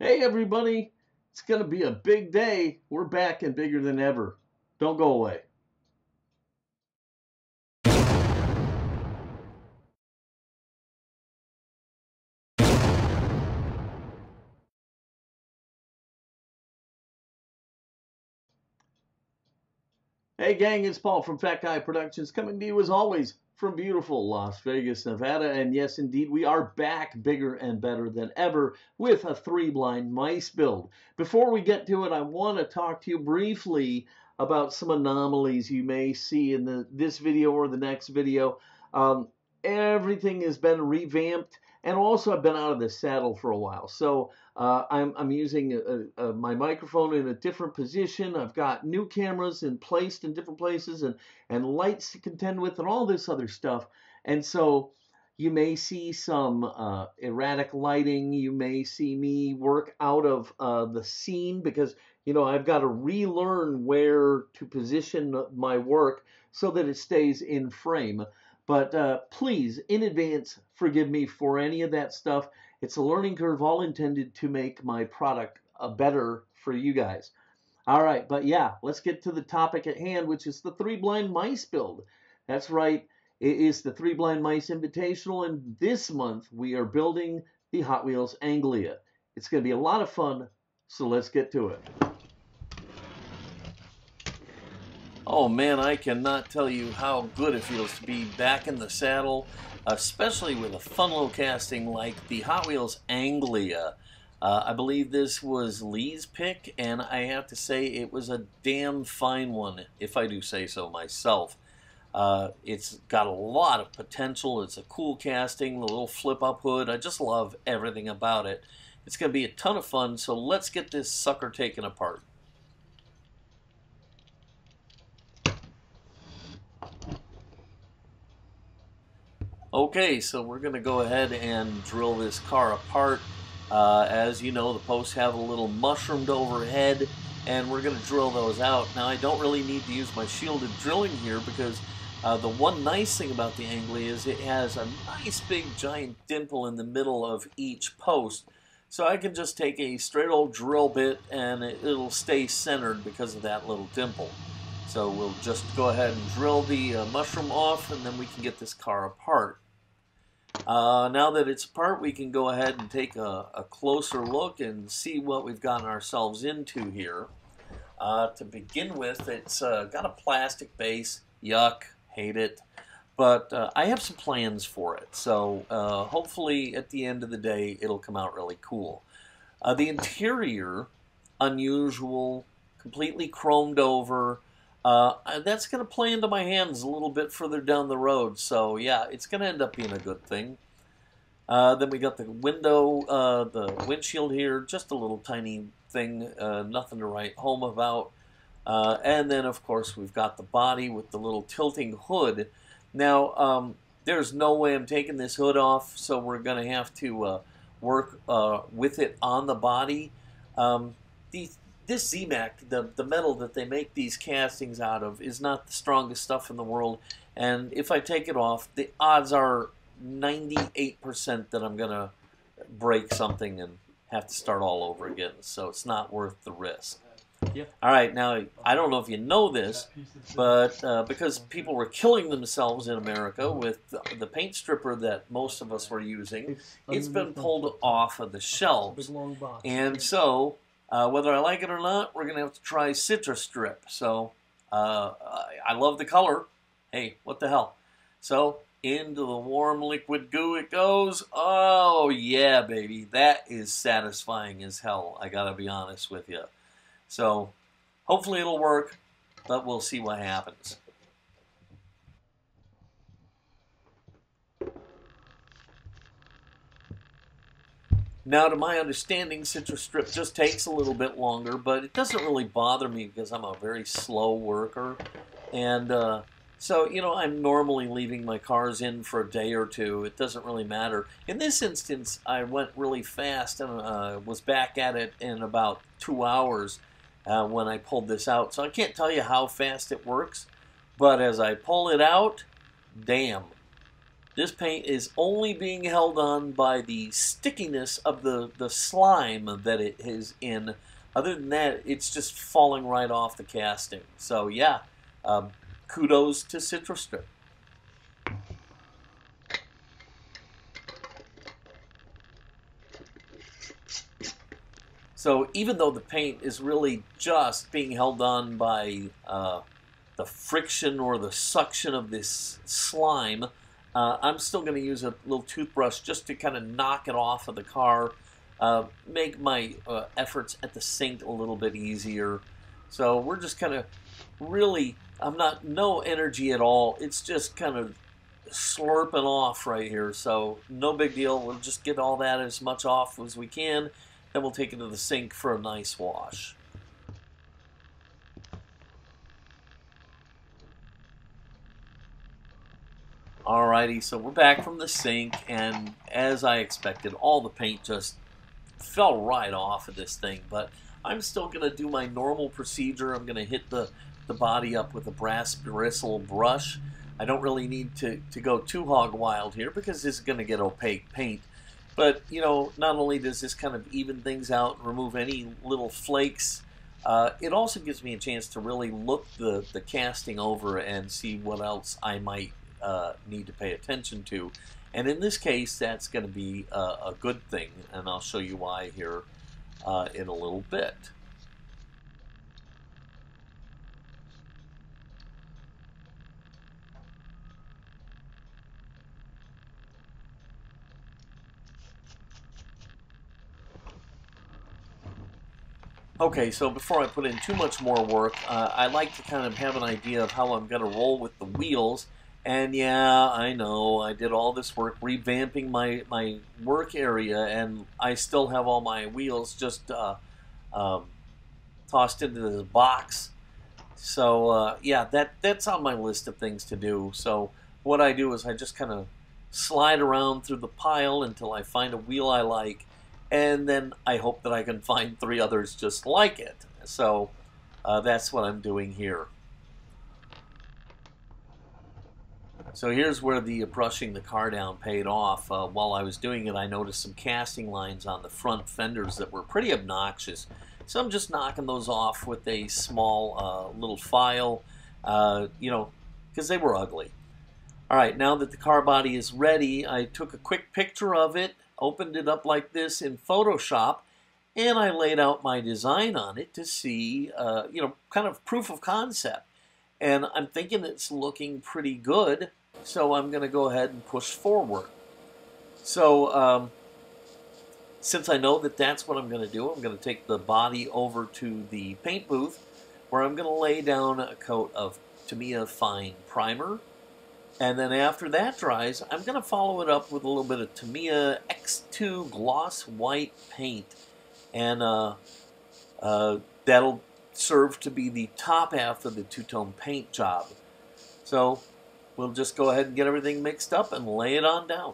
Hey everybody, it's going to be a big day. We're back and bigger than ever. Don't go away. Hey gang, it's Paul from Fat Guy Productions coming to you as always from beautiful Las Vegas, Nevada. And yes, indeed, we are back bigger and better than ever with a 3-blind mice build. Before we get to it, I want to talk to you briefly about some anomalies you may see in this video or the next video. Everything has been revamped, and also I've been out of the saddle for a while. So I'm using my microphone in a different position. I've got new cameras placed in different places and lights to contend with and all this other stuff. And so you may see some erratic lighting. You may see me work out of the scene because, you know, I've got to relearn where to position my work so that it stays in frame. But please, in advance, forgive me for any of that stuff. It's a learning curve all intended to make my product better for you guys. All right, but yeah, let's get to the topic at hand, which is the 3-blind mice build. That's right, it is the 3-blind mice Invitational, and this month we are building the Hot Wheels Anglia. It's going to be a lot of fun, so let's get to it. Oh man, I cannot tell you how good it feels to be back in the saddle, especially with a fun-low casting like the Hot Wheels Anglia. I believe this was Lee's pick, and I have to say it was a damn fine one, if I do say so myself. It's got a lot of potential. It's a cool casting, the little flip-up hood. I just love everything about it. It's going to be a ton of fun, so let's get this sucker taken apart. Okay, so we're going to go ahead and drill this car apart. As you know, the posts have a little mushroomed overhead, and we're going to drill those out. Now, I don't really need to use my shielded drilling here because the one nice thing about the Anglia is it has a nice big giant dimple in the middle of each post. So I can just take a straight old drill bit and it'll stay centered because of that little dimple. So we'll just go ahead and drill the mushroom off, and then we can get this car apart. Now that it's apart, we can go ahead and take a closer look and see what we've gotten ourselves into here. To begin with, it's got a plastic base. Yuck, hate it. But I have some plans for it, so hopefully at the end of the day it'll come out really cool. The interior, unusual, completely chromed over. That's going to play into my hands a little bit further down the road, so yeah, it's going to end up being a good thing. Then we got the window, the windshield here, just a little tiny thing, nothing to write home about. And then, of course, we've got the body with the little tilting hood. Now, there's no way I'm taking this hood off, so we're going to have to work with it on the body. This Z-Mac, the metal that they make these castings out of, is not the strongest stuff in the world. And if I take it off, the odds are 98% that I'm going to break something and have to start all over again. So it's not worth the risk. Yep. All right, now, I don't know if you know this, but because people were killing themselves in America with the paint stripper that most of us were using, it's been pulled off of the shelves. And so, whether I like it or not, we're going to have to try Citrus Strip. So, I love the color. Hey, what the hell? So, into the warm liquid goo it goes. Oh, yeah, baby. That is satisfying as hell, I got to be honest with you. So, hopefully it'll work, but we'll see what happens. Now, to my understanding, Citrus Strip just takes a little bit longer, but it doesn't really bother me because I'm a very slow worker. And so, you know, I'm normally leaving my cars in for a day or two. It doesn't really matter. In this instance, I went really fast and was back at it in about 2 hours when I pulled this out. So I can't tell you how fast it works, but as I pull it out, damn. This paint is only being held on by the stickiness of the slime that it is in. Other than that, it's just falling right off the casting. So yeah, kudos to Citrus Strip. So even though the paint is really just being held on by the friction or the suction of this slime, I'm still going to use a little toothbrush just to kind of knock it off of the car, make my efforts at the sink a little bit easier. So we're just kind of really, no energy at all. It's just kind of slurping off right here. So no big deal. We'll just get all that as much off as we can. Then we'll take it to the sink for a nice wash. Alrighty, so we're back from the sink, and as I expected, all the paint just fell right off of this thing, but I'm still going to do my normal procedure. I'm going to hit the body up with a brass bristle brush. I don't really need to go too hog wild here because this is going to get opaque paint. But, you know, not only does this kind of even things out and remove any little flakes, it also gives me a chance to really look the casting over and see what else I might need to pay attention to. And in this case, that's going to be a good thing, and I'll show you why here in a little bit. Okay, so before I put in too much more work, I like to kind of have an idea of how I'm going to roll with the wheels. And yeah, I know, I did all this work revamping my work area, and I still have all my wheels just tossed into this box. So yeah, that's on my list of things to do. So what I do is I just kind of slide around through the pile until I find a wheel I like, and then I hope that I can find 3 others just like it. So that's what I'm doing here. So here's where the brushing the car down paid off. While I was doing it, I noticed some casting lines on the front fenders that were pretty obnoxious. So I'm just knocking those off with a small little file, you know, because they were ugly. All right, now that the car body is ready, I took a quick picture of it, opened it up like this in Photoshop, and I laid out my design on it to see, you know, kind of proof of concept. And I'm thinking it's looking pretty good, so I'm going to go ahead and push forward. So since I know that that's what I'm going to do, I'm going to take the body over to the paint booth, where I'm going to lay down a coat of Tamiya Fine Primer. And then after that dries, I'm going to follow it up with a little bit of Tamiya X2 Gloss White paint. And that'll serve to be the top half of the two-tone paint job. So we'll just go ahead and get everything mixed up and lay it on down.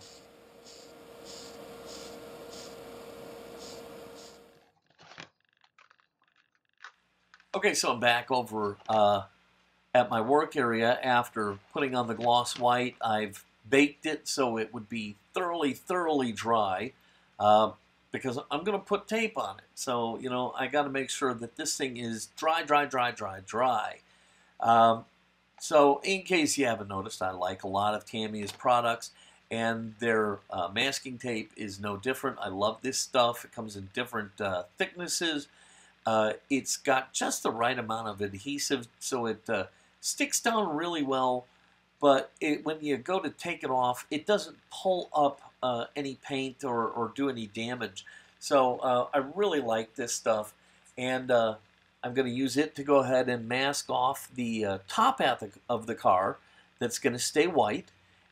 Okay, so I'm back over at my work area after putting on the gloss white. I've baked it so it would be thoroughly dry because I'm going to put tape on it. So, you know, I got to make sure that this thing is dry. So in case you haven't noticed, I like a lot of Tamiya's products, and their masking tape is no different. I love this stuff. It comes in different thicknesses. It's got just the right amount of adhesive, so it sticks down really well, but when you go to take it off, it doesn't pull up any paint or do any damage. So I really like this stuff, and I'm going to use it to go ahead and mask off the top half of the car that's going to stay white,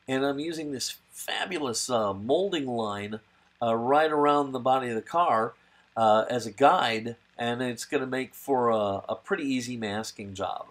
and I'm using this fabulous molding line right around the body of the car as a guide, and it's going to make for a pretty easy masking job.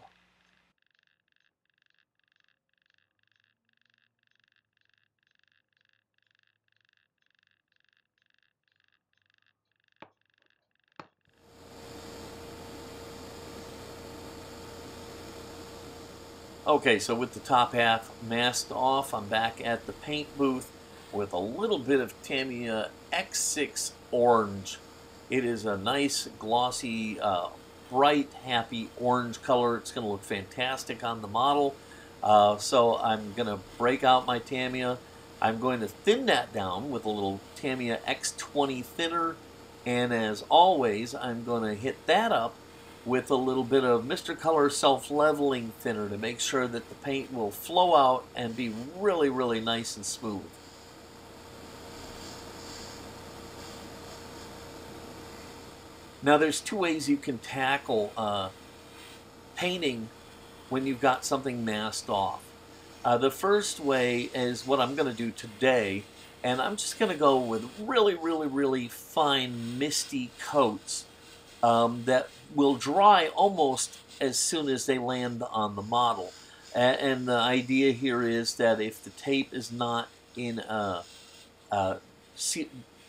Okay, so with the top half masked off, I'm back at the paint booth with a little bit of Tamiya X6 Orange. It is a nice, glossy, bright, happy orange color. It's going to look fantastic on the model. So I'm going to break out my Tamiya. I'm going to thin that down with a little Tamiya X20 thinner. And as always, I'm going to hit that up with a little bit of Mr. Color self-leveling thinner to make sure that the paint will flow out and be really, really nice and smooth. Now there's two ways you can tackle painting when you've got something masked off. The first way is what I'm going to do today, and I'm just going to go with really, really, really fine misty coats that will dry almost as soon as they land on the model. And the idea here is that if the tape is not in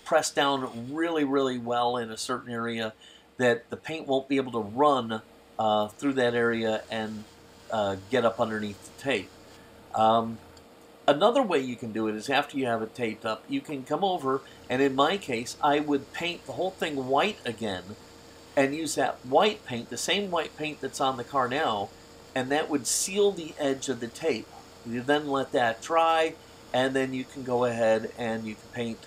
pressed down really, really well in a certain area, that the paint won't be able to run through that area and get up underneath the tape. Another way you can do it is after you have it taped up, you can come over, and in my case, I would paint the whole thing white again and use that white paint, the same white paint that's on the car now, and that would seal the edge of the tape. You then let that dry, and then you can go ahead and you can paint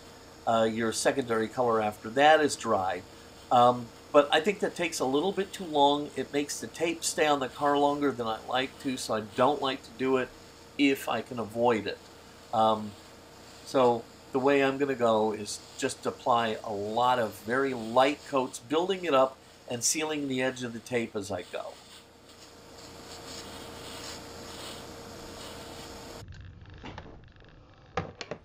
your secondary color after that is dry. But I think that takes a little bit too long. It makes the tape stay on the car longer than I like to, so I don't like to do it if I can avoid it. So the way I'm going to go is just apply a lot of very light coats, building it up and sealing the edge of the tape as I go.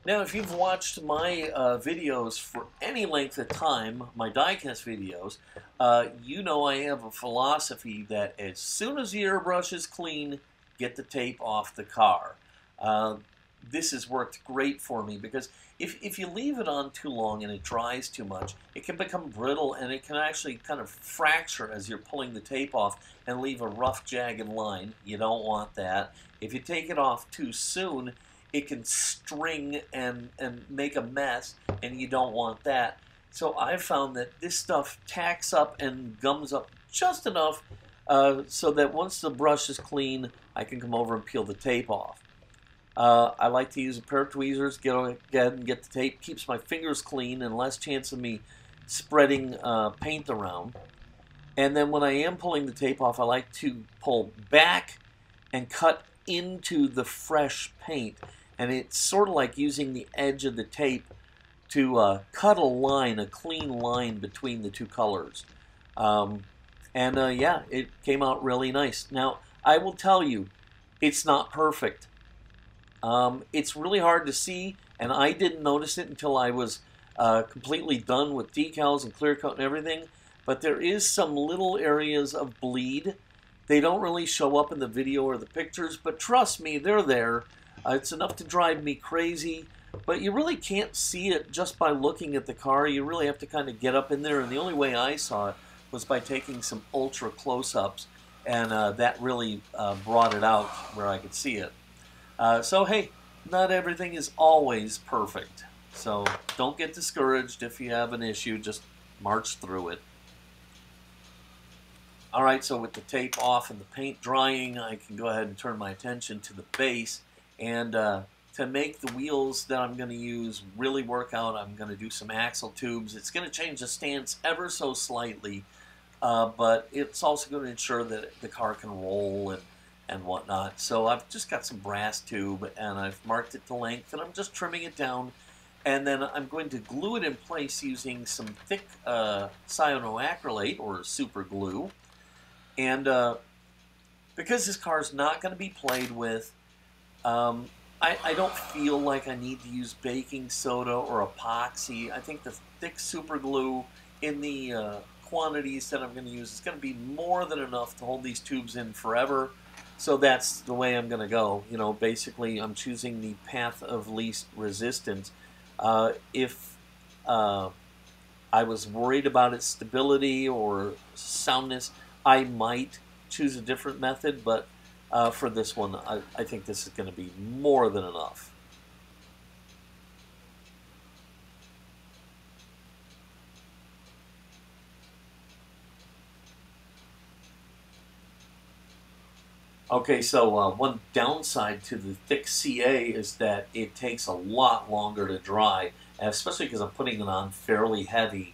Now, if you've watched my videos for any length of time, my diecast videos, you know I have a philosophy that as soon as the airbrush is clean, get the tape off the car. This has worked great for me because if you leave it on too long and it dries too much, it can become brittle and it can actually kind of fracture as you're pulling the tape off and leave a rough, jagged line. You don't want that. If you take it off too soon, it can string and make a mess, and you don't want that. So I've found that this stuff tacks up and gums up just enough so that once the brush is clean, I can come over and peel the tape off. I like to use a pair of tweezers, get ahead and get the tape. Keeps my fingers clean and less chance of me spreading paint around. And then when I am pulling the tape off, I like to pull back and cut into the fresh paint. And it's sort of like using the edge of the tape to cut a line, a clean line between the two colors. Yeah, it came out really nice. Now, I will tell you, it's not perfect. It's really hard to see, and I didn't notice it until I was completely done with decals and clear coat and everything. But there is some little areas of bleed. They don't really show up in the video or the pictures, but trust me, they're there. It's enough to drive me crazy, but you really can't see it just by looking at the car. You really have to kind of get up in there, and the only way I saw it was by taking some ultra close-ups, and that really brought it out where I could see it. So hey, not everything is always perfect, so don't get discouraged if you have an issue. Just march through it. Alright, so with the tape off and the paint drying, I can go ahead and turn my attention to the base. And to make the wheels that I'm going to use really work out, I'm going to do some axle tubes. It's going to change the stance ever so slightly, but it's also going to ensure that the car can roll and whatnot. So I've just got some brass tube, and I've marked it to length, and I'm just trimming it down. And then I'm going to glue it in place using some thick cyanoacrylate, or super glue. And because this car is not going to be played with, I don't feel like I need to use baking soda or epoxy. I think the thick super glue in the quantities that I'm going to use is going to be more than enough to hold these tubes in forever. So that's the way I'm going to go. You know, basically I'm choosing the path of least resistance. If I was worried about its stability or soundness, I might choose a different method, but for this one, I think this is going to be more than enough. Okay, so one downside to the thick CA is that it takes a lot longer to dry, especially because I'm putting it on fairly heavy.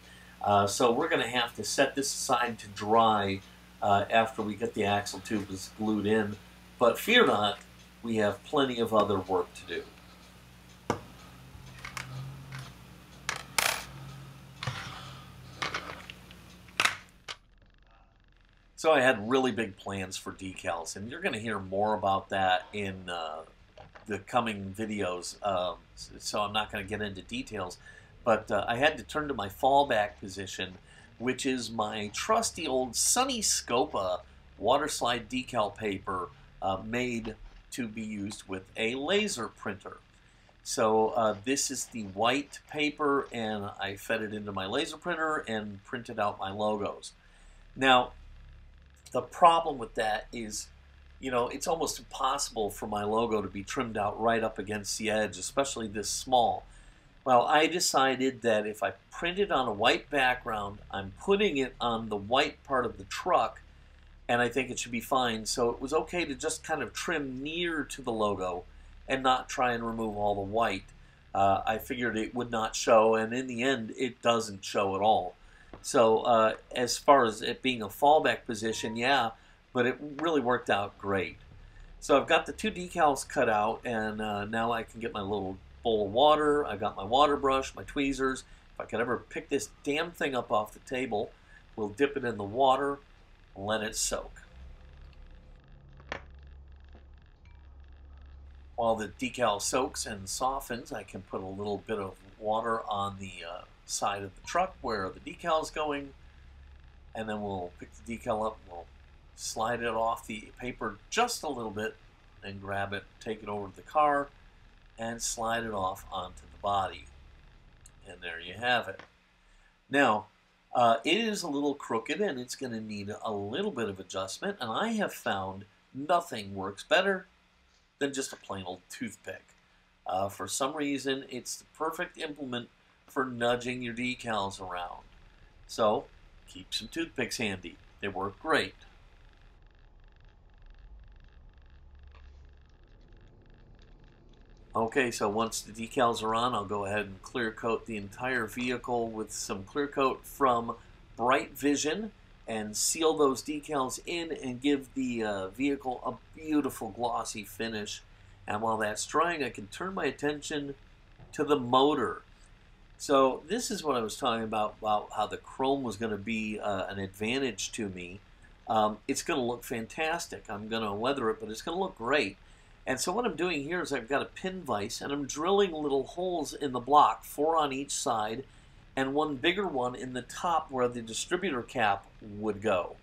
So we're going to have to set this aside to dry after we get the axle tubes glued in. But fear not, we have plenty of other work to do. So I had really big plans for decals, and you're going to hear more about that in the coming videos, so I'm not going to get into details. But I had to turn to my fallback position, which is my trusty old Sunny Scopa water slide decal paper made to be used with a laser printer. So this is the white paper, and I fed it into my laser printer and printed out my logos. Now, the problem with that is, you know, it's almost impossible for my logo to be trimmed out right up against the edge, especially this small. Well, I decided that if I print it on a white background, I'm putting it on the white part of the truck, and I think it should be fine. So it was okay to just kind of trim near to the logo and not try and remove all the white. I figured it would not show, and in the end, it doesn't show at all. So as far as it being a fallback position, yeah, but it really worked out great. So I've got the two decals cut out, and now I can get my little bowl of water. I've got my water brush, my tweezers. If I could ever pick this damn thing up off the table, we'll dip it in the water and let it soak. While the decal soaks and softens, I can put a little bit of water on the side of the truck where the decal is going, and then we'll pick the decal up, we'll slide it off the paper just a little bit, and grab it, take it over to the car, and slide it off onto the body. And there you have it. Now, it is a little crooked, and it's going to need a little bit of adjustment, and I have found nothing works better than just a plain old toothpick. For some reason, it's the perfect implement for nudging your decals around. So, keep some toothpicks handy. They work great. Okay, so once the decals are on, I'll go ahead and clear coat the entire vehicle with some clear coat from Bright Vision and seal those decals in and give the vehicle a beautiful glossy finish. And while that's drying, I can turn my attention to the motor. So this is what I was talking about how the chrome was going to be an advantage to me. It's going to look fantastic. I'm going to weather it, but it's going to look great. And so what I'm doing here is I've got a pin vise, and I'm drilling little holes in the block, 4 on each side, and one bigger one in the top where the distributor cap would go.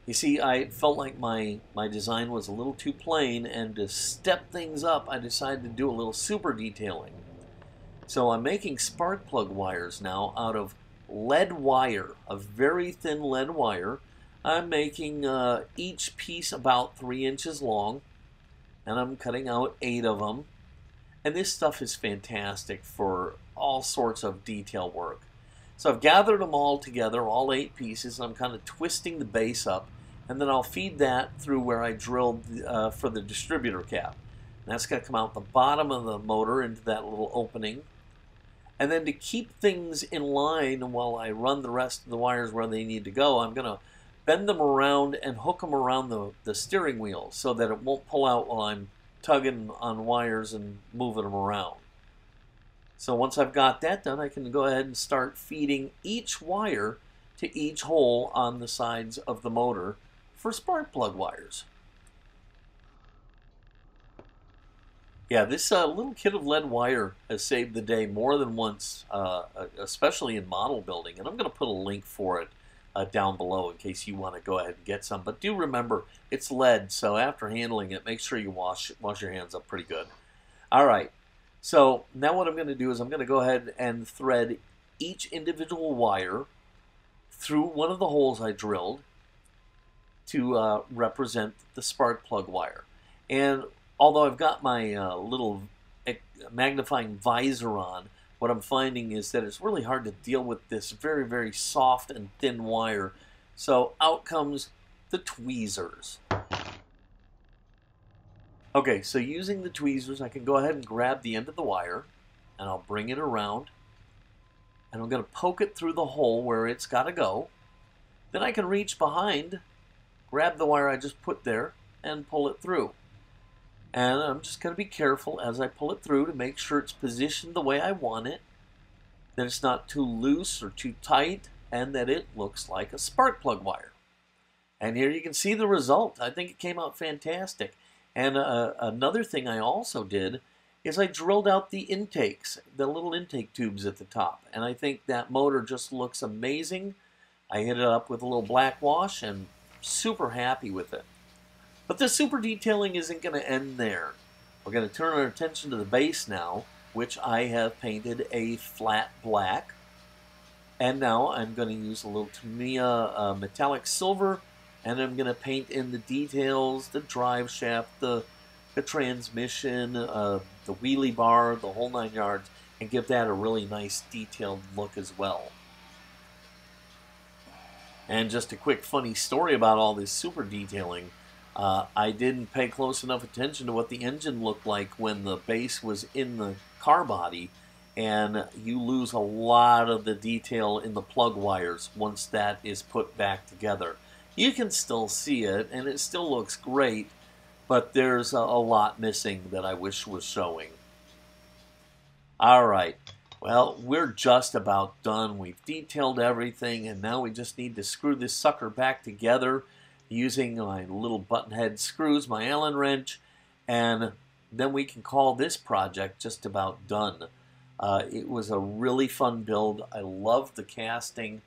You see, I felt like my design was a little too plain, and to step things up, I decided to do a little super detailing. So I'm making spark plug wires now out of lead wire, a very thin lead wire. I'm making each piece about 3 inches long, and I'm cutting out 8 of them. And this stuff is fantastic for all sorts of detail work. So I've gathered them all together, all 8 pieces, and I'm kind of twisting the base up, and then I'll feed that through where I drilled for the distributor cap. And that's going to come out the bottom of the motor into that little opening. And then to keep things in line while I run the rest of the wires where they need to go, I'm going to bend them around and hook them around the steering wheel so that it won't pull out while I'm tugging on wires and moving them around. So once I've got that done, I can go ahead and start feeding each wire to each hole on the sides of the motor for spark plug wires. Yeah, this little kit of lead wire has saved the day more than once, especially in model building. And I'm going to put a link for it down below in case you want to go ahead and get some. But do remember, it's lead, so after handling it, make sure you wash your hands up pretty good. All right, so now what I'm going to do is I'm going to go ahead and thread each individual wire through one of the holes I drilled to represent the spark plug wire. And although I've got my little magnifying visor on, what I'm finding is that it's really hard to deal with this very, very soft and thin wire. So out comes the tweezers. Okay, so using the tweezers, I can go ahead and grab the end of the wire, and I'll bring it around, and I'm going to poke it through the hole where it's got to go. Then I can reach behind, grab the wire I just put there, and pull it through. And I'm just going to be careful as I pull it through to make sure it's positioned the way I want it, that it's not too loose or too tight, and that it looks like a spark plug wire. And here you can see the result. I think it came out fantastic. And another thing I also did is I drilled out the intakes, the little intake tubes at the top. And I think that motor just looks amazing. I hit it up with a little black wash and super happy with it. But the super detailing isn't going to end there. We're going to turn our attention to the base now, which I have painted a flat black. And now I'm going to use a little Tamiya metallic silver, and I'm going to paint in the details, the drive shaft, the transmission, the wheelie bar, the whole 9 yards, and give that a really nice detailed look as well. And just a quick funny story about all this super detailing. I didn't pay close enough attention to what the engine looked like when the base was in the car body, and you lose a lot of the detail in the plug wires once that is put back together. You can still see it, and it still looks great, but there's a lot missing that I wish was showing. All right, well, we're just about done. We've detailed everything, and now we just need to screw this sucker back together using my little button head screws, my Allen wrench, and then we can call this project just about done. It was a really fun build. I loved the casting.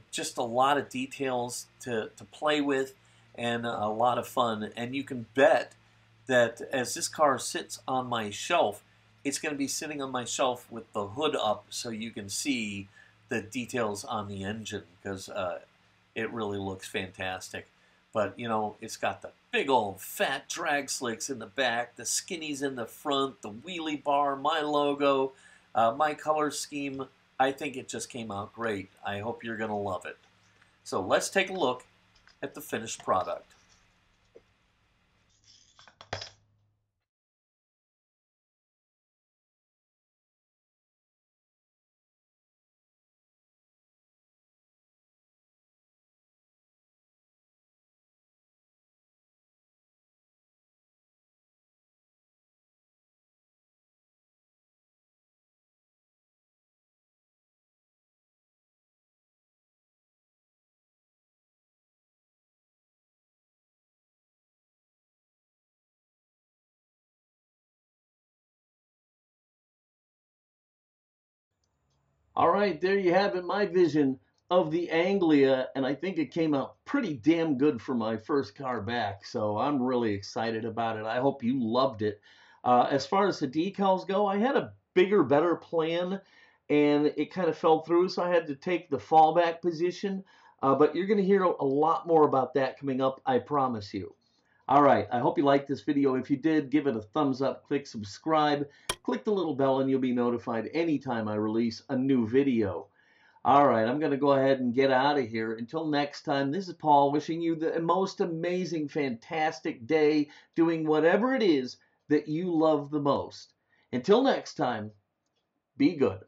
Just a lot of details to play with, and a lot of fun. And you can bet that as this car sits on my shelf, it's going to be sitting on my shelf with the hood up so you can see the details on the engine, because it really looks fantastic. But, you know, it's got the big old fat drag slicks in the back, the skinnies in the front, the wheelie bar, my logo, my color scheme. I think it just came out great. I hope you're going to love it. So let's take a look at the finished product. All right, there you have it, my vision of the Anglia, and I think it came out pretty damn good for my first car back, so I'm really excited about it. I hope you loved it. As far as the decals go, I had a bigger, better plan, and it kind of fell through, so I had to take the fallback position, but you're going to hear a lot more about that coming up, I promise you. All right, I hope you liked this video. If you did, give it a thumbs up, click subscribe, click the little bell, and you'll be notified anytime I release a new video. All right, I'm going to go ahead and get out of here. Until next time, this is Paul wishing you the most amazing, fantastic day doing whatever it is that you love the most. Until next time, be good.